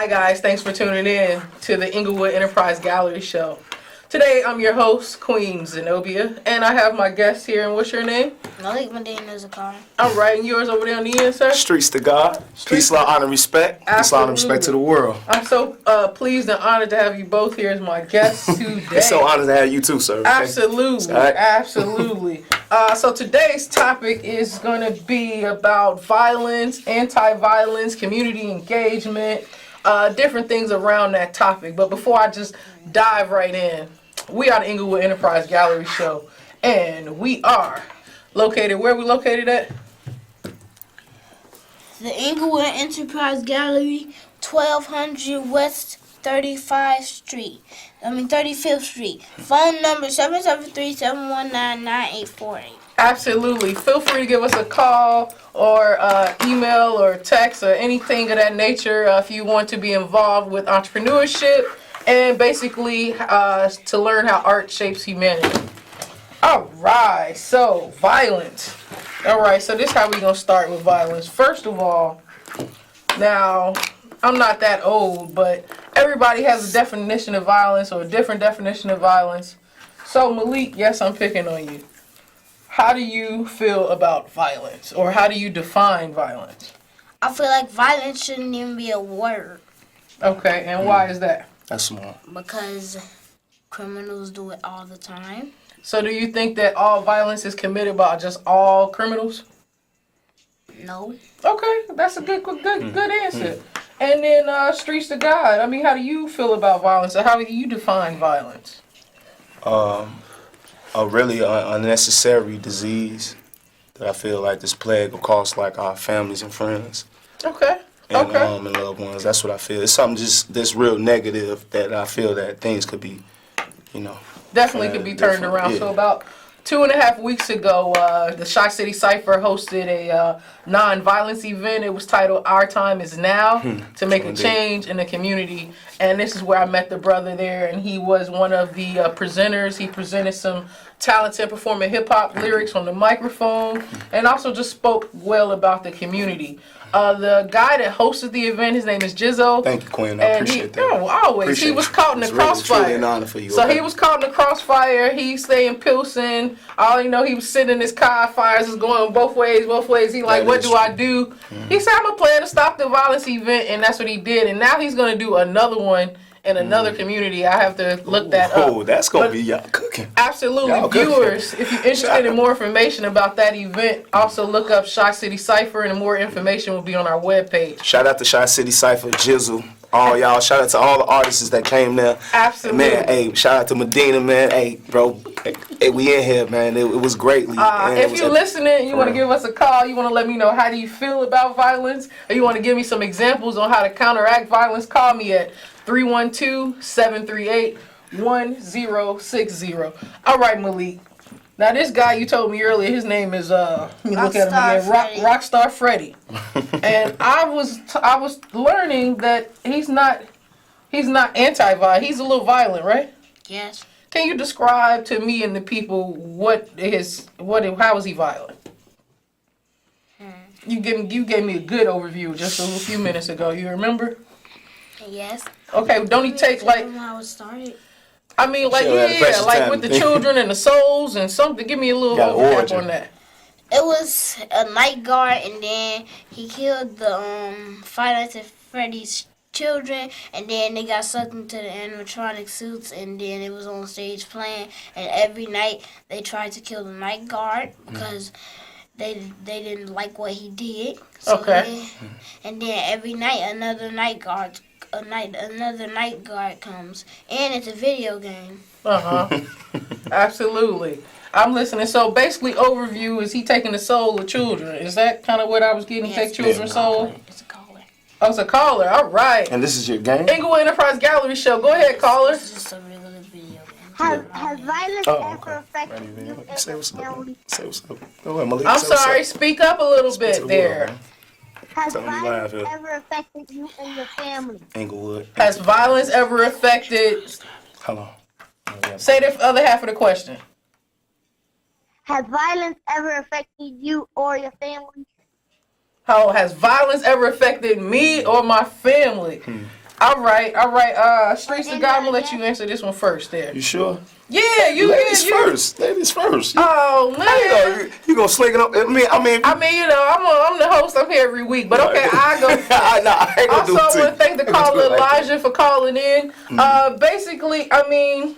Hi guys, thanks for tuning in to the Englewood Enterprise Gallery Show. Today I'm your host, Queen Zenobia, and I have my guest here, and what's your name? Malik Medina is a car. All right, and yours over there on the end, sir? Streets to God. Peace, love, honor, respect. Peace, love, honor, respect to the world. I'm so pleased and honored to have you both here as my guests today. It's so honored to have you too, sir. Absolutely, right. absolutely. So today's topic is going to be about violence, anti-violence, community engagement, different things around that topic. But before I just dive right in, we are the Englewood Enterprise Gallery Show, and we are located, where are we located at? The Englewood Enterprise Gallery, 1200 West 35th Street. 35th Street. Phone number 773-719-9848. Absolutely. Feel free to give us a call or email or text or anything of that nature if you want to be involved with entrepreneurship and basically to learn how art shapes humanity. All right, so violence. All right, so this is how we're going to start with violence. First of all, now, I'm not that old, but everybody has a definition of violence or a different definition of violence. So, Malik, yes, I'm picking on you. How do you feel about violence, or how do you define violence? I feel like violence shouldn't even be a word. Okay, and why is that? That's small. Because criminals do it all the time. So do you think that all violence is committed by just all criminals? No. Okay, that's a good answer. And then Streets to God. I mean, how do you feel about violence, or how do you define violence? A really unnecessary disease that I feel like this plague will cost like our families and friends. Okay. And, Okay. and loved ones. That's what I feel. It's something just this real negative that I feel that things could be, Definitely could be turned around. Yeah. So about 2.5 weeks ago, the Shot City Cypher hosted a non-violence event. It was titled "Our Time Is Now" to make a change in the community. And this is where I met the brother there, and he was one of the presenters. He presented some talented performing hip-hop lyrics on the microphone, and also just spoke well about the community. The guy that hosted the event, his name is Jizzo. Thank you, Queen. I appreciate that. No, always. Appreciate He was you. caught in the It's really, crossfire. truly an honor for you. So okay? he was caught in the crossfire. He stayed in Pilsen. All you know, he was sitting in his car. Fires was going both ways. He like, That what is do true. I do? He said, I'm going to plan to stop the violence event, and that's what he did. And now he's going to do another one in another community. I have to look that up. Oh, that's going to But be y'all cooking. absolutely. Y'all cooking. Viewers, if you're interested in more information about that event, also look up Shot City Cypher, and more information will be on our webpage. Shout out to Shot City Cypher, Jizzle, all y'all. Shout out to all the artists that came there. Absolutely. Man, hey, shout out to Medina, man. Hey, bro, hey, we in here, man. It was greatly. If you're listening, you want to give us a call, you want to let me know how do you feel about violence, or you want to give me some examples on how to counteract violence, call me at 312-738-1060. All right, Malik. Now, this guy you told me earlier, his name is, let me look at him again, Rockstar Freddy. And I was learning that he's not anti-violent. He's a little violent, right? Yes. Can you describe to me and the people how is he violent? You gave me a good overview just a few minutes ago. You remember? Yes. Okay, don't he take like? How it started? I mean, like Sure, yeah, like with the children and the souls and something. Give me a little Got overview origin. on that. It was a night guard, and then he killed the Five Nights at Freddy's children, and then they got sucked into the animatronic suits, and then it was on stage playing. And every night they tried to kill the night guard because they didn't like what he did. So Okay. and then every night another night guard comes, and it's a video game. Absolutely. I'm listening. So basically, overview is he taking the soul of children? Is that kind of what I was getting? Yes. Take children's soul? It's a caller. Oh, it's a caller. All right. And this is your game? Englewood Enterprise Gallery Show. Go ahead, caller. It's just a regular video game. Has violence ever affected you and Say your what's up. family? Say what's up. Go ahead, Malik. I'm Say what's sorry. up. Speak up a little Speak to bit the there. world, man. Has Tell me live violence here. ever affected you and your family? Englewood. Has violence ever affected? Hello. Say the other half of the question. Has violence ever affected you or your family? How has violence ever affected me or my family? All right. Streets of God, I'm gonna let you answer this one first there. You sure? Yeah, you Ladies you. first. Ladies first. Oh man. You gonna sling it up? I mean, I'm the host. I'm here every week, but okay, I go. I ain't gonna do Also, I it to want to thank the caller like Elijah for calling in. Basically, I mean,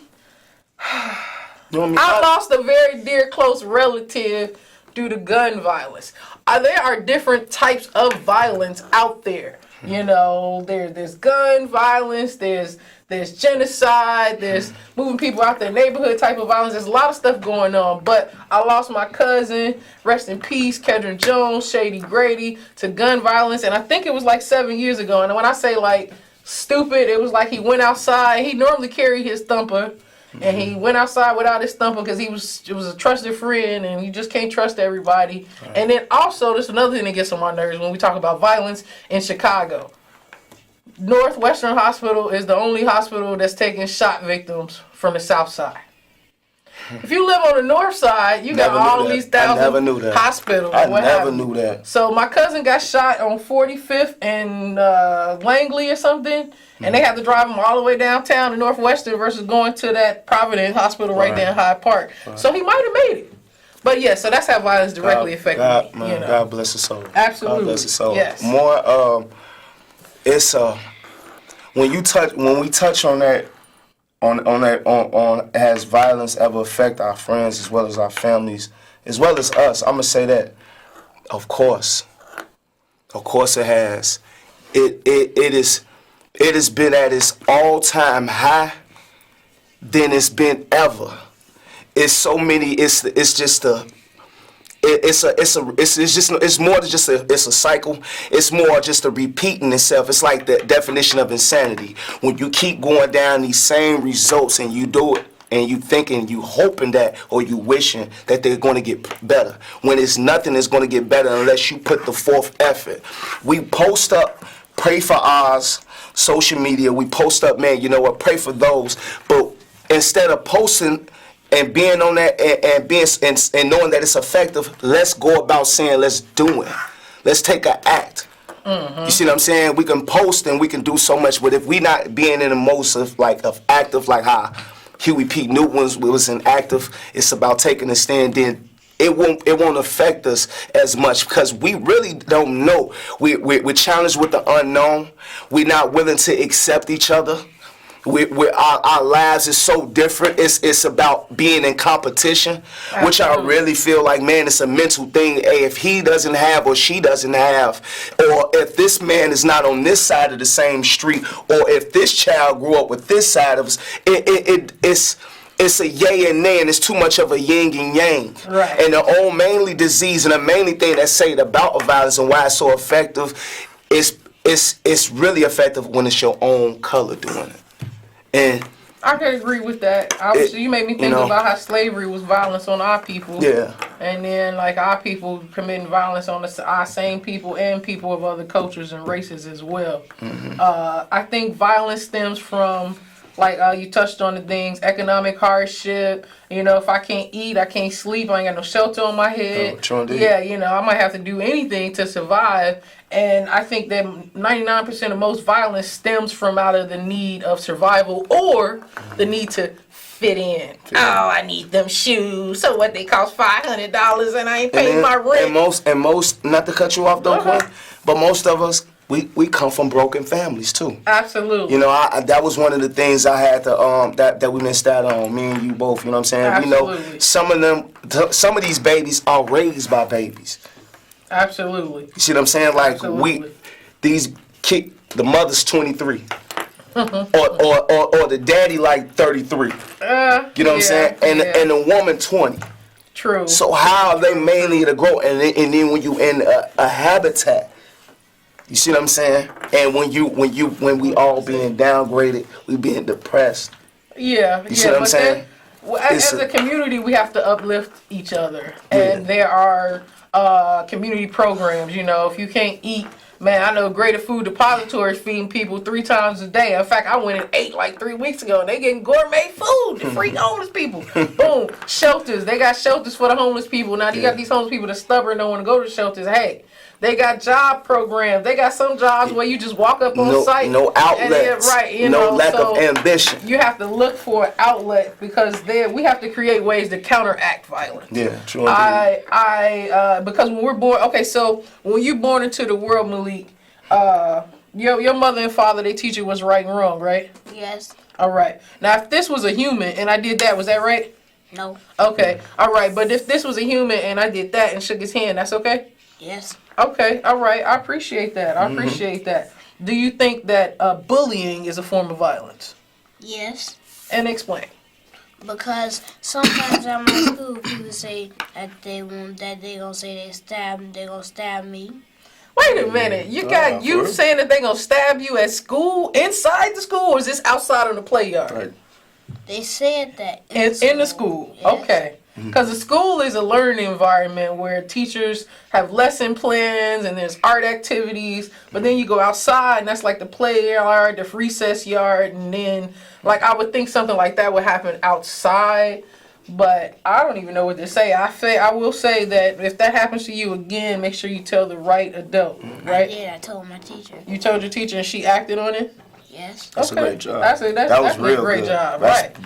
You know what I I mean? lost a very dear, close relative due to gun violence. There are different types of violence out there. You know, there's gun violence, there's genocide, there's moving people out their neighborhood type of violence. There's a lot of stuff going on. But I lost my cousin, rest in peace, Kedron Jones, Shady Grady, to gun violence. And I think it was like 7 years ago. And when I say like stupid, it was like he went outside. He normally carried his thumper. And he went outside without his thumper because it was a trusted friend, and you just can't trust everybody. Right. And then also, there's another thing that gets on my nerves when we talk about violence in Chicago. Northwestern Hospital is the only hospital that's taking shot victims from the South Side. If you live on the North Side, you got all these thousand hospitals. I never knew that. So my cousin got shot on 45th and Langley or something. And they have to drive him all the way downtown to Northwestern versus going to that Providence Hospital right there in Hyde Park. Right. So he might have made it. But yeah, so that's how violence directly affected me. You know? God bless his soul. Absolutely. God bless his soul. Yes. More, it's when we touch on that, on has violence ever affect our friends as well as our families as well as us? I'm gonna say that, of course it has. It has been at its all-time high than it's been ever. It's so many. It's more than just it's a cycle. It's more just a repeating itself. It's like the definition of insanity. When you keep going down these same results and you do it, and you thinking, you hoping that, or you wishing that they're going to get better. When it's nothing is going to get better unless you put the forth effort. We post up, pray for ours. Social media, we post up, man, you know what, pray for those. But instead of posting and being on that and knowing that it's effective, let's go about saying, let's do it. Let's take an act. Mm-hmm. You see what I'm saying? We can post and we can do so much, but if we not being in the most of active, like how Huey P. Newton was in active, it's about taking a stand, then it won't affect us as much because we really don't know. We're challenged with the unknown. We're not willing to accept each other. Our lives is so different. It's about being in competition, absolutely. Which I really feel like, man, it's a mental thing. Hey, if he doesn't have or she doesn't have, or if this man is not on this side of the same street, or if this child grew up with this side of us, it's a yay and nay, and it's too much of a yin and yang. Right. And the mainly disease and the mainly thing that's said about violence and why it's so effective it's really effective when it's your own color doing it. And I can agree with that. Obviously, you made me think about how slavery was violence on our people. Yeah. And then, like, our people committing violence on our same people and people of other cultures and races as well. Mm-hmm. I think violence stems from, like you touched on the things, economic hardship. You know, if I can't eat, I can't sleep, I ain't got no shelter on my head. Yeah, you know, I might have to do anything to survive. And I think that 99% of most violence stems from out of the need of survival or the need to fit in. Oh, I need them shoes. So what, they cost $500 and I ain't paying my rent. And most, not to cut you off though, Quinn, but most of us, we come from broken families too. Absolutely. You know, that was one of the things I had to that we missed out on. Me and you both. You know what I'm saying? Absolutely. You know, some of these babies are raised by babies. Absolutely. You see what I'm saying? Like Absolutely. the mother's 23. or the daddy like 33. You know what I'm saying? And the woman 20. True. So how are they mainly to grow? And then when you in a habitat, you see what I'm saying? And when we all being downgraded, we being depressed. Yeah. You see what I'm saying? As a community, we have to uplift each other, and there are community programs. You know, if you can't eat, man, I know Greater Food Depository is feeding people 3 times a day. In fact, I went and ate like 3 weeks ago, and they getting gourmet food to free homeless people. Boom, shelters. They got shelters for the homeless people. Now you got these homeless people that's stubborn, don't want to go to shelters. Hey, They got job programs. They got some jobs where you just walk up on site. No outlets. No lack of ambition. You have to look for an outlet because we have to create ways to counteract violence. Yeah, true. Because when we're born, okay, so when you're born into the world, Malik, your mother and father, they teach you what's right and wrong, right? Yes. All right. Now, if this was a human and I did that, was that right? No. Okay. All right. But if this was a human and I did that and shook his hand, that's okay? Yes. Okay. All right. I appreciate that. I appreciate that. Do you think that bullying is a form of violence? Yes. And explain. Because sometimes at my school, people say that they gonna say they gonna stab me. Wait a minute. You got you saying that they gonna stab you at school, inside the school, or is this outside on the play yard? Right. They said that In the school. Yes. Okay. Because the school is a learning environment where teachers have lesson plans and there's art activities, but then you go outside and that's like the play yard, the recess yard, and then like I would think something like that would happen outside, but I don't even know what to say. I will say that if that happens to you again, make sure you tell the right adult, right? I did. I told my teacher. You told your teacher and she acted on it? Yes. That's a great job. That's a real great good job, That's right? a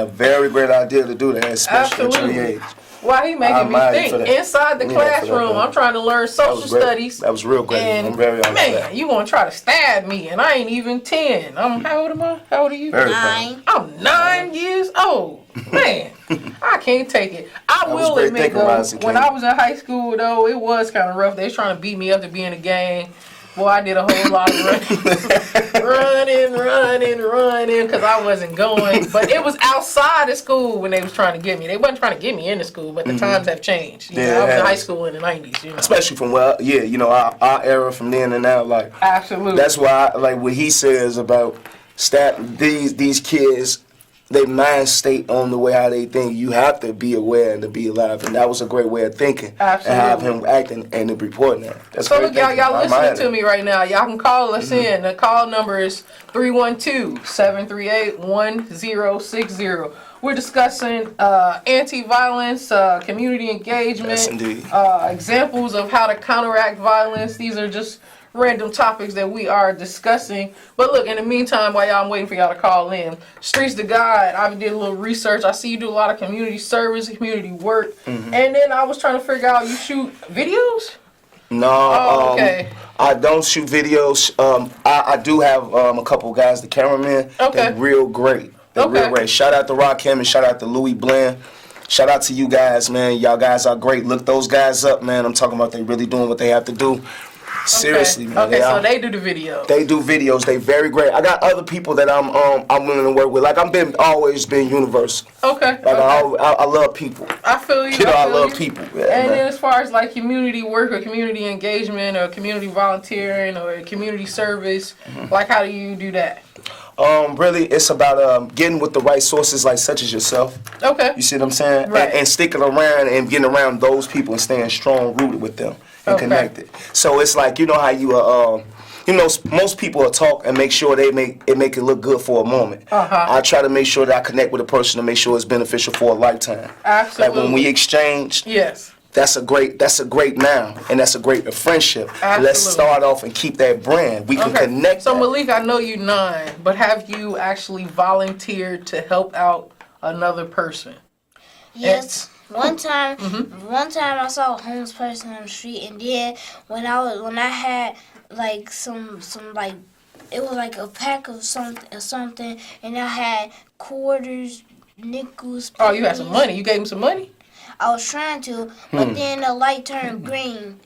very great idea to do that, especially at your age. Why he making me think inside the classroom? I'm trying to learn social studies. That was real great. And I'm very honest. man, you gonna try to stab me, and I ain't even 10. How old am I? How old are you? Very 9. I'm 9 years old. Man, I can't take it. I will admit though, when I was in high school though, it was kind of rough. They was trying to beat me up to be in a gang. Boy, I did a whole lot of running, because I wasn't going. But it was outside of school when they was trying to get me. They wasn't trying to get me into school, but the times have changed. You know, I was in high school in the 90s. You know. Especially from our era from then and now, like Absolutely. That's why like what he says about these kids. They mind state on the way how they think. You have to be aware and to be alive, and that was a great way of thinking. Absolutely. And have him acting and reporting that. That's so great look, y'all listening to it. me right now. Y'all can call us in. The call number is 312-738-1060. We're discussing anti-violence, community engagement, Yes, indeed. Examples of how to counteract violence. These are just random topics that we are discussing. But look, in the meantime, while I'm waiting for y'all to call in, Streets to God, I did a little research. I see you do a lot of community service, community work. And then I was trying to figure out, you shoot videos? No, okay. I don't shoot videos. I do have a couple guys, the cameramen. Okay. They're real great. They're real great. Shout out to Rakim and shout out to Louis Blend. Shout out to you guys, man. Y'all guys are great. Look those guys up, man. I'm talking about they really doing what they have to do. Seriously, man. Okay, so they do the videos. They do videos. They very great. I got other people that I'm willing to work with. Like always been universal. Okay. Like I love people. I feel you. I love people. Yeah, and man. then as far as like community work or community engagement or community volunteering or community service, like how do you do that? Really, it's about getting with the right sources, like such as yourself. Okay. You see what I'm saying? Right. And sticking around and getting around those people and staying strong, rooted with them and connected. So it's like, you know how you most people will talk and make sure they make it look good for a moment. I try to make sure that I connect with a person to make sure it's beneficial for a lifetime. Absolutely. Like when we exchange. Yes. That's a great now, and that's a great friendship. Absolutely. Let's start off and keep that brand. We can connect. So that. Malik, I know you 9, but have you actually volunteered to help out another person? Yes. One time I saw a homeless person on the street, and then when I had like some like it was like a pack of something, and I had quarters, nickels. Oh, you had some money. You gave him some money? I was trying to, but then the light turned green,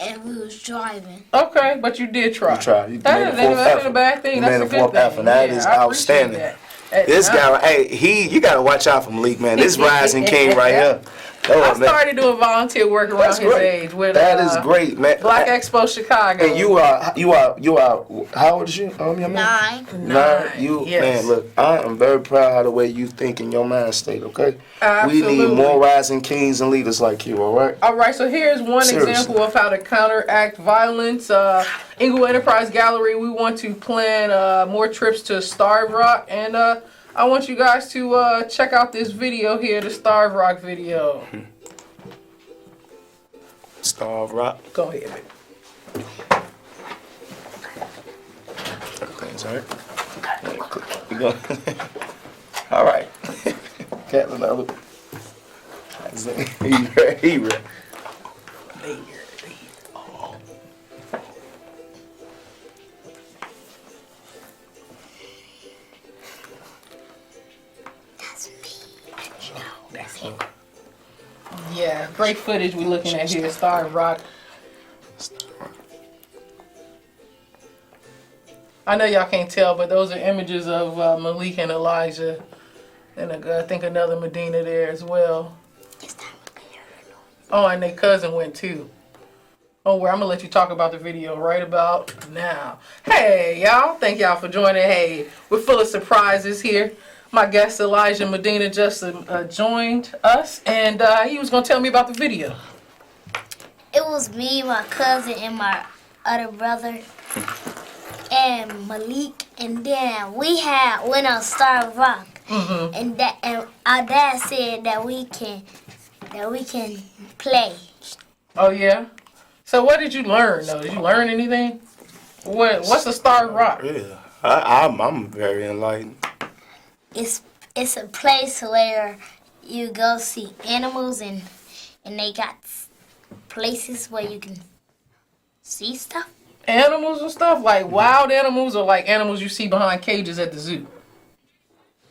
and we was driving. Okay, but you did try. You tried. You That ain't a bad thing. That's a good thing. That is outstanding. This guy, hey, you gotta watch out for Malik, man. This rising king right here. I started doing volunteer work around his age with that is great, man. Black Expo Chicago. And you are. How old is you? Your man? 9. 9. You man, look. I am very proud how the way you think in your mind state. Okay. Absolutely. We need more rising kings and leaders like you. All right. All right. So here's one example of how to counteract violence. Englewood Enterprise Gallery. We want to plan more trips to Starved Rock, and I want you guys to check out this video here, the Starved Rock video. Star of Rock. Go ahead, baby. Everything's all right. You go. All right. Captain Albert. He ready. Oh. That's him. Yeah, great footage we looking at here. Star of Rock. I know y'all can't tell, but those are images of Malik and Elijah. And I think another Medina there as well. Oh, and their cousin went too. Oh, well, I'm going to let you talk about the video right about now. Hey, y'all. Thank y'all for joining. Hey, we're full of surprises here. My guest Elijah Medina just joined us, and he was going to tell me about the video. It was me, my cousin, and my other brother, and Malik, and then we went on Star Rock, and our dad said that we can play. Oh, yeah? So what did you learn, though? Did you learn anything? What's a Star Rock? Yeah, I'm very enlightened. It's a place where you go see animals, and they got places where you can see stuff. Animals and stuff? Like wild animals or like animals you see behind cages at the zoo?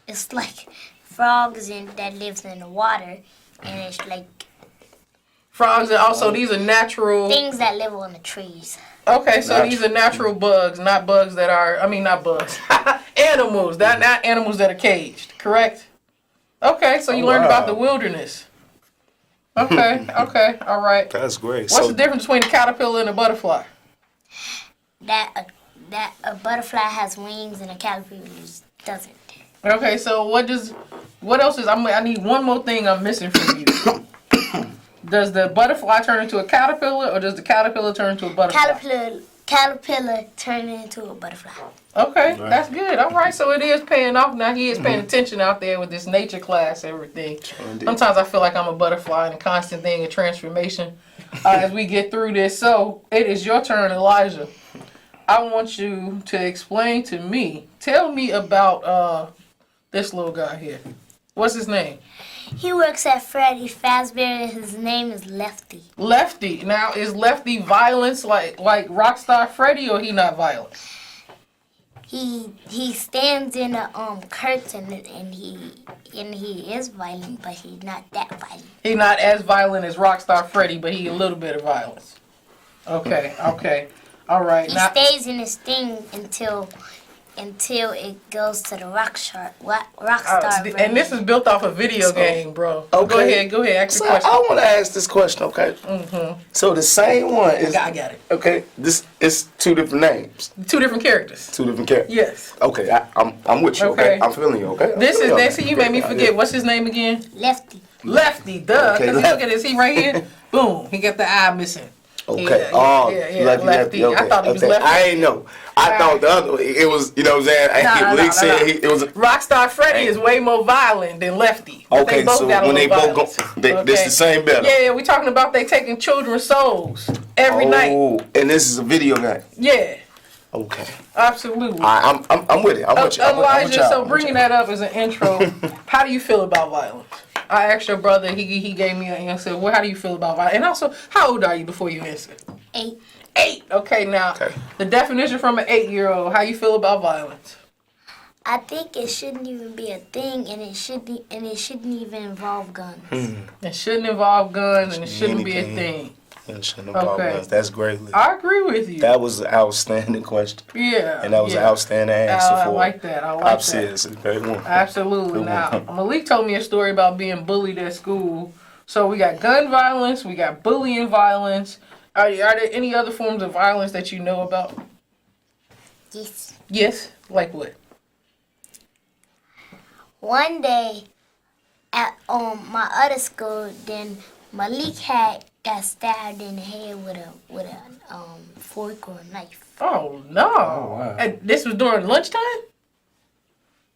It's like frogs that lives in the water, and it's like Frogs and also these are natural... things that live on the trees. Okay, so these are natural bugs, not bugs that are... I mean, not bugs. Animals, not animals that are caged, correct? Okay, so you learned about the wilderness. Okay, okay, all right. That's great. What's the difference between a caterpillar and a butterfly? That a butterfly has wings and a caterpillar doesn't. Okay, so what else is... I need one more thing I'm missing from you. Does the butterfly turn into a caterpillar, or does the caterpillar turn into a butterfly? Caterpillar turn into a butterfly. Okay, that's good. All right, so it is paying off. Now he is paying attention out there with this nature class, everything. Sometimes I feel like I'm a butterfly and a constant thing of transformation as we get through this. So it is your turn, Elijah. I want you to explain to me. Tell me about this little guy here. What's his name? He works at Freddy Fazbear. His name is Lefty. Lefty. Now, is Lefty violence like Rockstar Freddy, or he not violent? He stands in a curtain and he is violent, but he's not that violent. He not as violent as Rockstar Freddy, but he a little bit of violence. Okay, okay. All right. He now, stays in his thing until it goes to the Rockstar version. and this is built off a video game, bro. Okay. Go ahead, ask So your question. I want to ask this question, okay? So the same one is... I got it. Okay, this is two different names. Two different characters. Two different characters. Yes. Okay, I'm with you, okay? I'm feeling you, okay? This is, that's you made me forget. What's his name again? Lefty. Lefty, duh. Okay, Because look at this, he right here. Boom, he got the eye missing. Okay. Yeah, Lefty. Okay. I thought he was okay. Lefty. I ain't know. I thought the other it was, you know what I'm saying? Said it was. Rockstar Freddy is way more violent than Lefty. Okay, so when they both go, this the same battle. Yeah, we talking about they taking children's souls every night. Oh, and this is a video game. Yeah. Okay. Absolutely. I'm with it. I'm with you. Elijah, so bringing that up as an intro, how do you feel about violence? I asked your brother, he gave me an answer. Well, how do you feel about violence? And also, how old are you before you answer? 8. 8. Okay, now, the definition from an 8-year-old, how you feel about violence? I think it shouldn't even be a thing, and it shouldn't even involve guns. It shouldn't involve guns, and it shouldn't be a thing. It shouldn't involve guns. That's great. I agree with you. That was an outstanding question. Yeah. And that was an outstanding answer for it. I like that. I'm serious. It's very wonderful. Absolutely. Now, Malik told me a story about being bullied at school. So we got gun violence, we got bullying violence. Are there any other forms of violence that you know about? Yes. Yes? Like what? One day at my other school, then Malik got stabbed in the head with a fork or a knife. Oh no! Oh, wow. And this was during lunchtime?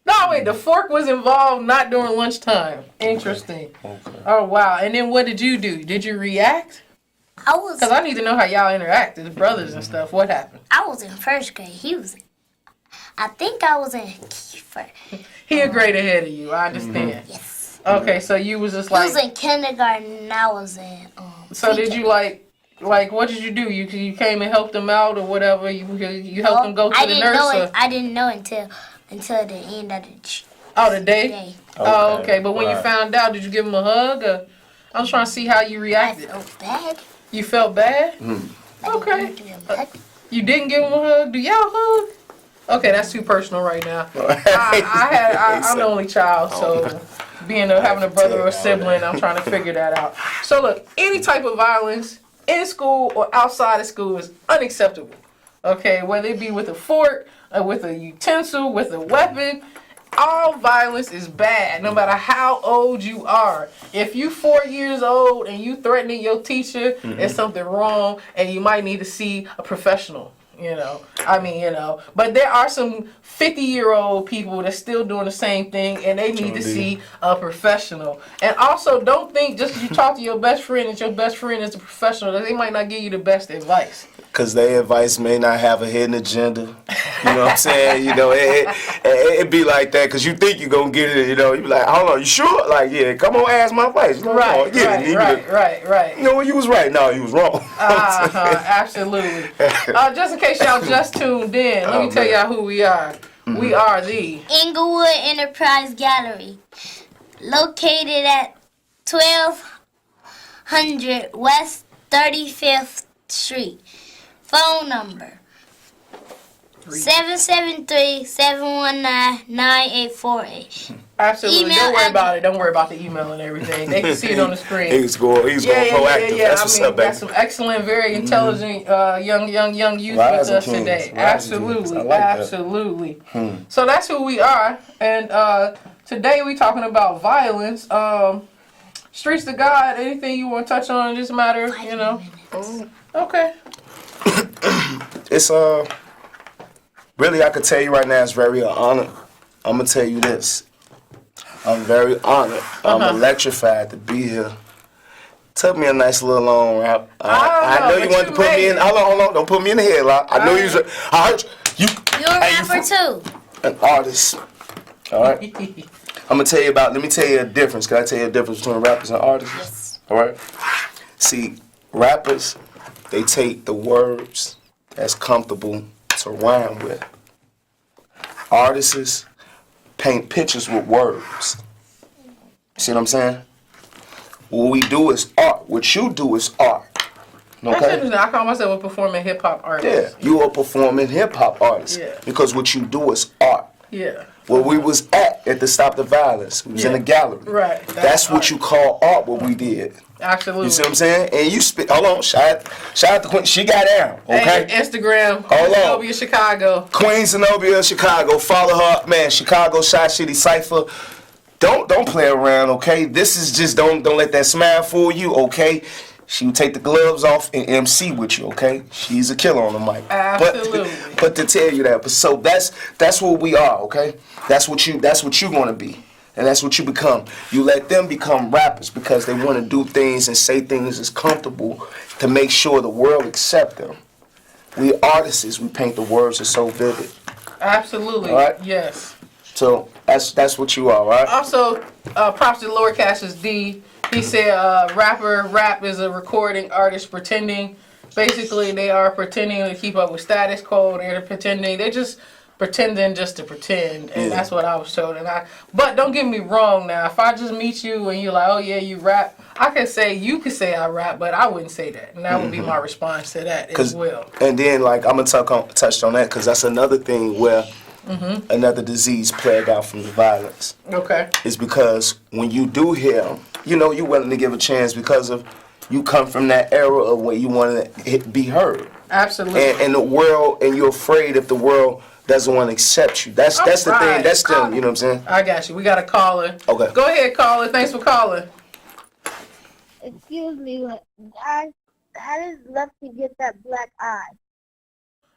No, wait. The fork was involved not during lunchtime. Interesting. Okay. Oh wow! And then what did you do? Did you react? I was Because I need to know how y'all interact as brothers and stuff. What happened? in first grade. I think I was in first. He a grade ahead of you. I understand. Yes. Okay, so you was just He like. was in kindergarten and I was in So did pre-K. you like what did you do? You came and helped him out or whatever? You helped him go to the nurse? I didn't know until the end of The day? day. Oh, okay. But when you Right. found out, did you give him a hug? Or, I'm trying to see how you I reacted. felt bad. You felt bad? I Okay. didn't give him a hug. You didn't give him a hug? Do y'all hug? Okay, that's too personal right now. I'm the only child, so having a brother or a sibling, I'm trying to figure that out. So look, any type of violence in school or outside of school is unacceptable. Okay, whether it be with a fork, or with a utensil, with a weapon, all violence is bad, no matter how old you are. If you 4 years old and you threatening your teacher, there's something wrong, and you might need to see a professional. But there are some 50-year-old people that's still doing the same thing, and they need to see a professional. And also, don't think just because you talk to your best friend that your best friend is a professional, that they might not give you the best advice. Because their advice may not have a hidden agenda. You know what I'm saying? It be like that because you think you're going to get it, you be like, hold on, you sure? Like, yeah, come on, ask my advice. Right. You know, you was right. No, you was wrong. Absolutely. Just in case y'all just tuned in, let me tell y'all who we are. We are the Englewood Enterprise Gallery, located at 1200 West 35th Street. Phone number 773-719-9848. Absolutely. Email Don't worry ad- about it. Don't worry about the email and everything. They can see it on the screen. He's going proactive. Yeah. That's what's up, baby. Got some excellent, very intelligent young youth Rising with us kings. today. Rising kings. I Absolutely. like that. Absolutely. So that's who we are. And today we talking about violence. Streets to God, anything you want to touch on in this matter, Okay. It's really, I could tell you right now, it's very honored. I'm gonna tell you this. I'm very honored. I'm electrified to be here. Took me a nice little long rap. I know you wanted to put me in. Hold on. Don't put me in the headlock. I know you was. I heard you. You're a rapper too. An artist. All right. Let me tell you a difference. Can I tell you a difference between rappers and artists? Yes. All right. See, rappers, they take the words that's comfortable to rhyme with. Artists paint pictures with words. See what I'm saying? What we do is art. What you do is art. That's Okay? interesting. I call myself a performing hip hop Yeah, artist. you are a performing hip hop artist. Yeah. Because what you do is art. Yeah. Where we was at the Stop the Violence. We was in Yeah. the gallery. Right. That's what you call art, what we did. Absolutely. You see what I'm saying? And you spit. Hold on, shout out to Queen. She got down. Okay. Hey, Instagram. Hold on. Zenobia Chicago. Queen Zenobia, Chicago. Follow her up, man. Chicago Shot City Cypher. Don't play around, okay? This is just don't let that smile fool you, okay? She would take the gloves off and MC with you, okay? She's a killer on the mic. Absolutely. But to tell you that, but so that's what we are, okay? That's what you're gonna be. And that's what you become. You let them become rappers because they want to do things and say things that's comfortable to make sure the world accept them. We artists, we paint the words that's so vivid. Absolutely. All right. Yes. So that's what you are, right? Also, props to Lower Cassius D. He said rap is a recording artist pretending. Basically, they are pretending to keep up with status quo. They're just pretending just to pretend. And that's what I was told. But don't get me wrong now. If I just meet you and you're like, oh yeah, you rap, you could say I rap, but I wouldn't say that. And that would be my response to that as well. And then, like, I'm going to touch on that because that's another thing where another disease plague out from the violence. Okay. Is because when you do hear, you're willing to give a chance because of you come from that era of where you want to be heard. Absolutely. And the world, and you're afraid if the world doesn't want to accept you. That's the thing. That's them. You know what I'm saying? I got you. We got a caller. Okay. Go ahead, caller. Thanks for calling. Excuse me, how does Lefty get that black eye?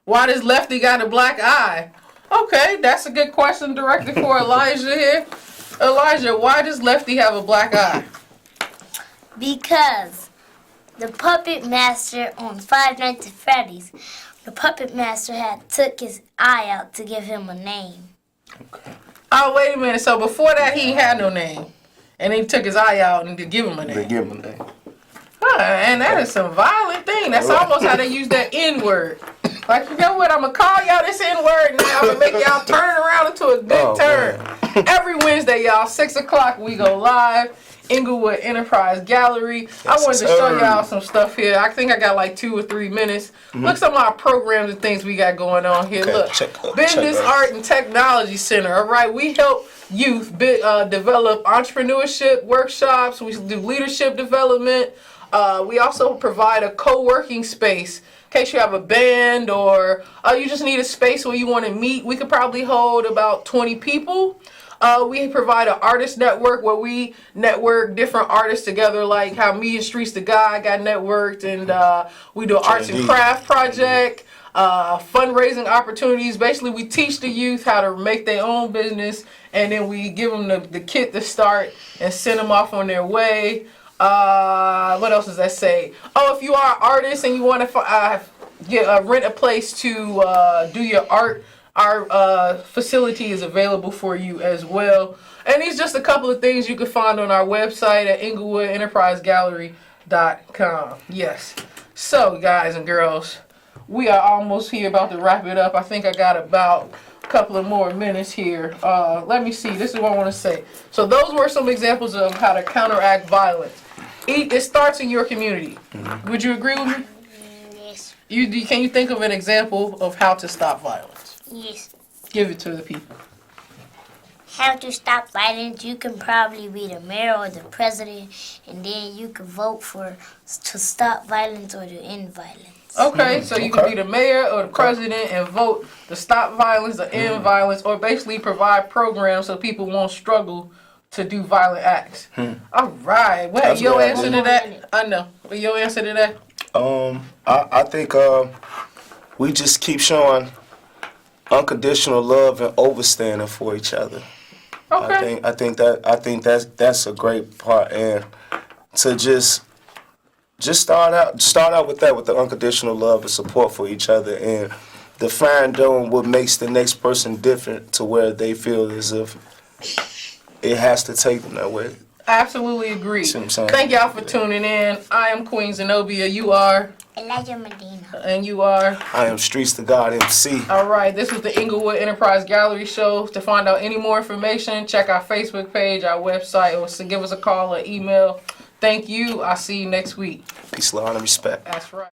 Why does Lefty got a black eye? Okay, that's a good question directed for Elijah here. Elijah, why does Lefty have a black eye? Because The puppet master on Five Nights at Freddy's. The puppet master had took his eye out to give him a name. Oh, wait a minute. So before that, he had no name. And he took his eye out and to give him a name. They give him a name. Huh, and that is some violent thing. That's almost how they use that N-word. Like, you know what? I'm going to call y'all this N-word now. I'm going to make y'all turn around into a good turn. Every Wednesday, y'all, 6 o'clock, we go live. Englewood Enterprise Gallery. I wanted to show y'all some stuff here. I think I got like 2 or 3 minutes. Look some of our programs and things we got going on here. Look, Business, Art, and Technology Center. All right, we help youth develop entrepreneurship workshops. We do leadership development. We also provide a co-working space. In case you have a band or you just need a space where you want to meet, we could probably hold about 20 people. We provide an artist network where we network different artists together, like how me and Streets the Guy got networked, and we do an arts and craft project, fundraising opportunities. Basically, we teach the youth how to make their own business, and then we give them the kit to start and send them off on their way. What else does that say? Oh, if you are an artist and you want to rent a place to do your art, our facility is available for you as well. And these just a couple of things you can find on our website at EnglewoodEnterpriseGallery.com. Yes. So, guys and girls, we are almost here, about to wrap it up. I think I got about a couple of more minutes here. Let me see. This is what I want to say. So those were some examples of how to counteract violence. It starts in your community. Would you agree with me? Yes. Can you think of an example of how to stop violence? Yes. Give it to the people. How to stop violence? You can probably be the mayor or the president, and then you can vote to stop violence or to end violence. Okay, so you can be the mayor or the president and vote to stop violence or end violence, or basically provide programs so people won't struggle to do violent acts. All right. What your answer to that? I know. What your answer to that? I think we just keep showing unconditional love and overstanding for each other. Okay. I think that's a great part, and to just start out with that, with the unconditional love and support for each other, and the find out what makes the next person different to where they feel as if it has to take them that way. Absolutely agree. See what I'm saying? Thank y'all for tuning in. I am Queen Zenobia. You are? Elijah Medina. And you are? I am Streets the God MC. All right. This was the Englewood Enterprise Gallery Show. To find out any more information, check our Facebook page, our website, or give us a call or email. Thank you. I'll see you next week. Peace, love, and respect. That's right.